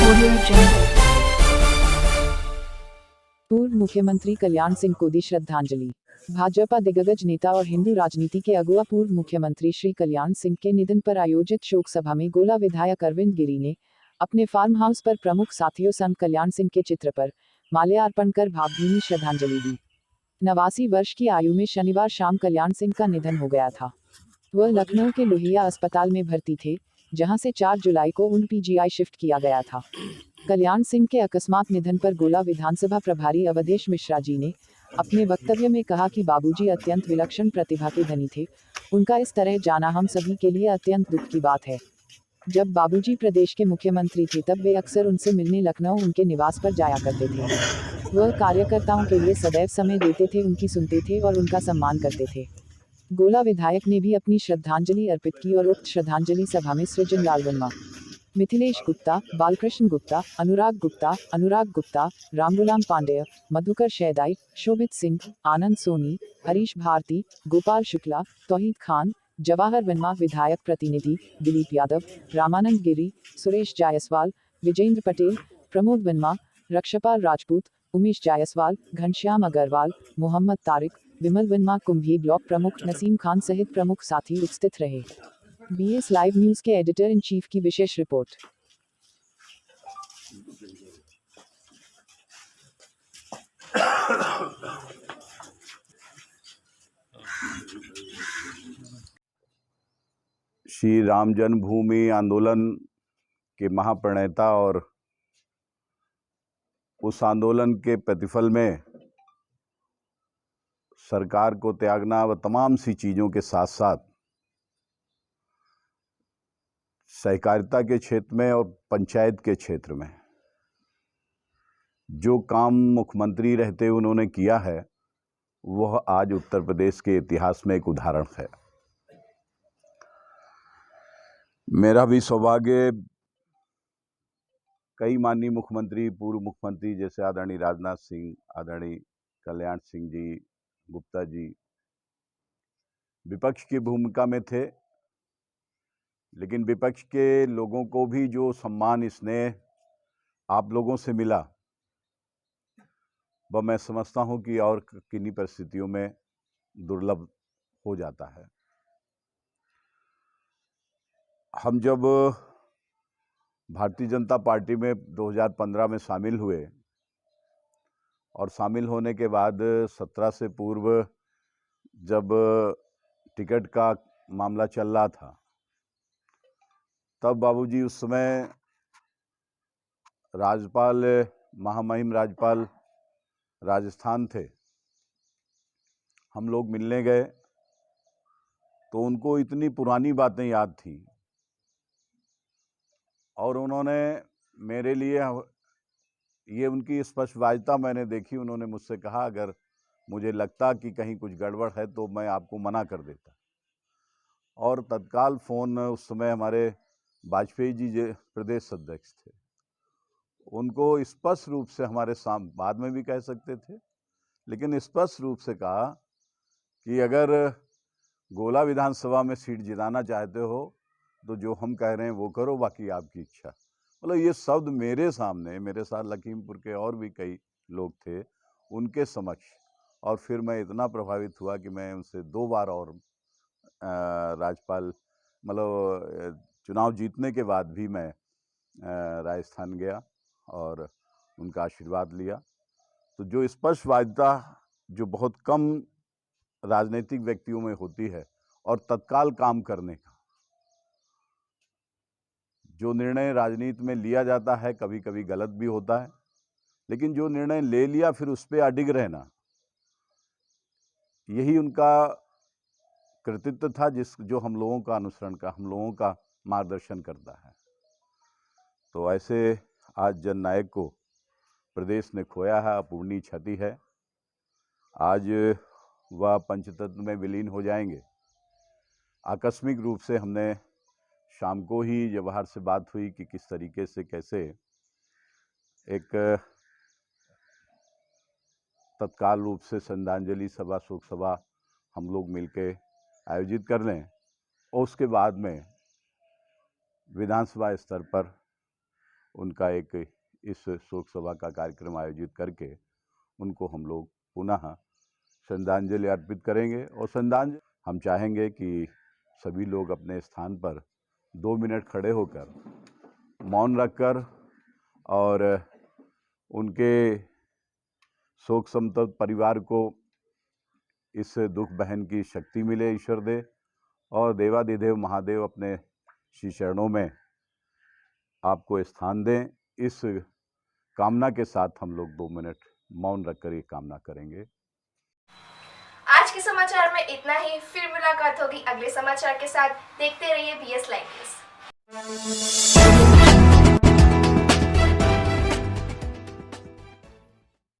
Audio Jungle. पूर्व मुख्यमंत्री कल्याण सिंह को दी श्रद्धांजलि। भाजपा दिग्गज नेता और हिंदू राजनीति के अगुवा पूर्व मुख्यमंत्री श्री कल्याण सिंह के निधन पर आयोजित शोक सभा में गोला विधायक अरविंद गिरी ने अपने फार्म हाउस पर प्रमुख साथियों संत कल्याण सिंह के चित्र पर माल्यार्पण कर भावभीनी श्रद्धांजलि दी। 89 वर्ष की आयु में शनिवार शाम कल्याण सिंह का निधन हो गया था। वह लखनऊ के लोहिया अस्पताल में भर्ती थे, जहां से 4 जुलाई को उन्हें पीजीआई शिफ्ट किया गया था। कल्याण सिंह के अकस्मात निधन पर गोला विधानसभा प्रभारी अवधेश मिश्रा जी ने अपने वक्तव्य में कहा कि बाबूजी अत्यंत विलक्षण प्रतिभा के धनी थे। उनका इस तरह जाना हम सभी के लिए अत्यंत दुख की बात है। जब बाबूजी प्रदेश के मुख्यमंत्री थे तब वे अक्सर उनसे मिलने लखनऊ उनके निवास पर जाया करते थे। वह कार्यकर्ताओं के लिए सदैव समय देते थे, उनकी सुनते थे और उनका सम्मान करते थे। गोला विधायक ने भी अपनी श्रद्धांजलि अर्पित की और उक्त श्रद्धांजलि सभा में सृजन लाल वर्मा, मिथिलेश गुप्ता, बालकृष्ण गुप्ता, अनुराग गुप्ता, रामगुलाम पांडेय, मधुकर शैदाई, शोभित सिंह, आनंद सोनी, हरीश भारती, गोपाल शुक्ला, तौहीद खान, जवाहर वर्मा, विधायक प्रतिनिधि दिलीप यादव, रामानंद गिरी, सुरेश जायसवाल, विजेंद्र पटेल, प्रमोद वर्मा, रक्षपाल राजपूत, उमेश जायसवाल, घनश्याम अग्रवाल, मोहम्मद तारिक, विमल वर्मा, कुंभी ब्लॉक प्रमुख नसीम खान सहित प्रमुख साथी उपस्थित रहे। बीएस लाइव न्यूज के एडिटर इन चीफ की विशेष रिपोर्ट। श्री राम जन्मभूमि आंदोलन के महाप्रणेता और उस आंदोलन के प्रतिफल में सरकार को त्यागना व तमाम सी चीज़ों के साथ साथ सहकारिता के क्षेत्र में और पंचायत के क्षेत्र में जो काम मुख्यमंत्री रहते उन्होंने किया है, वह आज उत्तर प्रदेश के इतिहास में एक उदाहरण है। मेरा भी सौभाग्य कई माननीय मुख्यमंत्री, पूर्व मुख्यमंत्री जैसे आदरणीय राजनाथ सिंह, आदरणीय कल्याण सिंह जी, गुप्ता जी विपक्ष की भूमिका में थे, लेकिन विपक्ष के लोगों को भी जो सम्मान स्नेह आप लोगों से मिला, वह मैं समझता हूं कि और किन्हीं परिस्थितियों में दुर्लभ हो जाता है। हम जब भारतीय जनता पार्टी में 2015 में शामिल हुए और शामिल होने के बाद 17 से पूर्व जब टिकट का मामला चल रहा था, तब बाबूजी उस समय राज्यपाल, महामहिम राज्यपाल राजस्थान थे। हम लोग मिलने गए तो उनको इतनी पुरानी बातें याद थी और उन्होंने मेरे लिए, ये उनकी स्पष्टवादिता मैंने देखी, उन्होंने मुझसे कहा अगर मुझे लगता कि कहीं कुछ गड़बड़ है तो मैं आपको मना कर देता। और तत्काल फ़ोन, उस समय हमारे वाजपेयी जी प्रदेश अध्यक्ष थे, उनको स्पष्ट रूप से हमारे सामने, बाद में भी कह सकते थे, लेकिन स्पष्ट रूप से कहा कि अगर गोला विधानसभा में सीट जिताना चाहते हो तो जो हम कह रहे हैं वो करो, बाकी आपकी इच्छा। मतलब ये शब्द मेरे सामने, मेरे साथ लखीमपुर के और भी कई लोग थे, उनके समक्ष, और फिर मैं इतना प्रभावित हुआ कि मैं उनसे 2 बार और राज्यपाल, मतलब चुनाव जीतने के बाद भी मैं राजस्थान गया और उनका आशीर्वाद लिया। तो जो स्पष्टवादिता जो बहुत कम राजनीतिक व्यक्तियों में होती है और तत्काल काम करने का, जो निर्णय राजनीति में लिया जाता है कभी कभी गलत भी होता है, लेकिन जो निर्णय ले लिया फिर उस पर अडिग रहना, यही उनका कृतित्व था, जो हम लोगों का अनुसरण का, हम लोगों का मार्गदर्शन करता है। तो ऐसे आज जननायक को प्रदेश ने खोया है, अपूर्णीय क्षति है। आज वह पंचतत्व में विलीन हो जाएंगे। आकस्मिक रूप से हमने शाम को ही जवाहर से बात हुई कि किस तरीके से, कैसे एक तत्काल रूप से श्रद्धांजलि सभा, शोक सभा हम लोग मिलके आयोजित कर लें और उसके बाद में विधानसभा स्तर पर उनका एक इस शोक सभा का कार्यक्रम आयोजित करके उनको हम लोग पुनः श्रद्धांजलि अर्पित करेंगे। और श्रद्धांजलि हम चाहेंगे कि सभी लोग अपने स्थान पर 2 मिनट खड़े होकर मौन रखकर और उनके शोक संतप्त परिवार को इस दुख बहन की शक्ति मिले, ईश्वर दे, और देवाधिदेव महादेव अपने श्री चरणों में आपको स्थान दें। इस कामना के साथ हम लोग 2 मिनट मौन रखकर ये कामना करेंगे। आज के समाचार में इतना ही। फिर मुलाकात होगी अगले समाचार के साथ। देखते रहिए BS लाइव न्यूज़।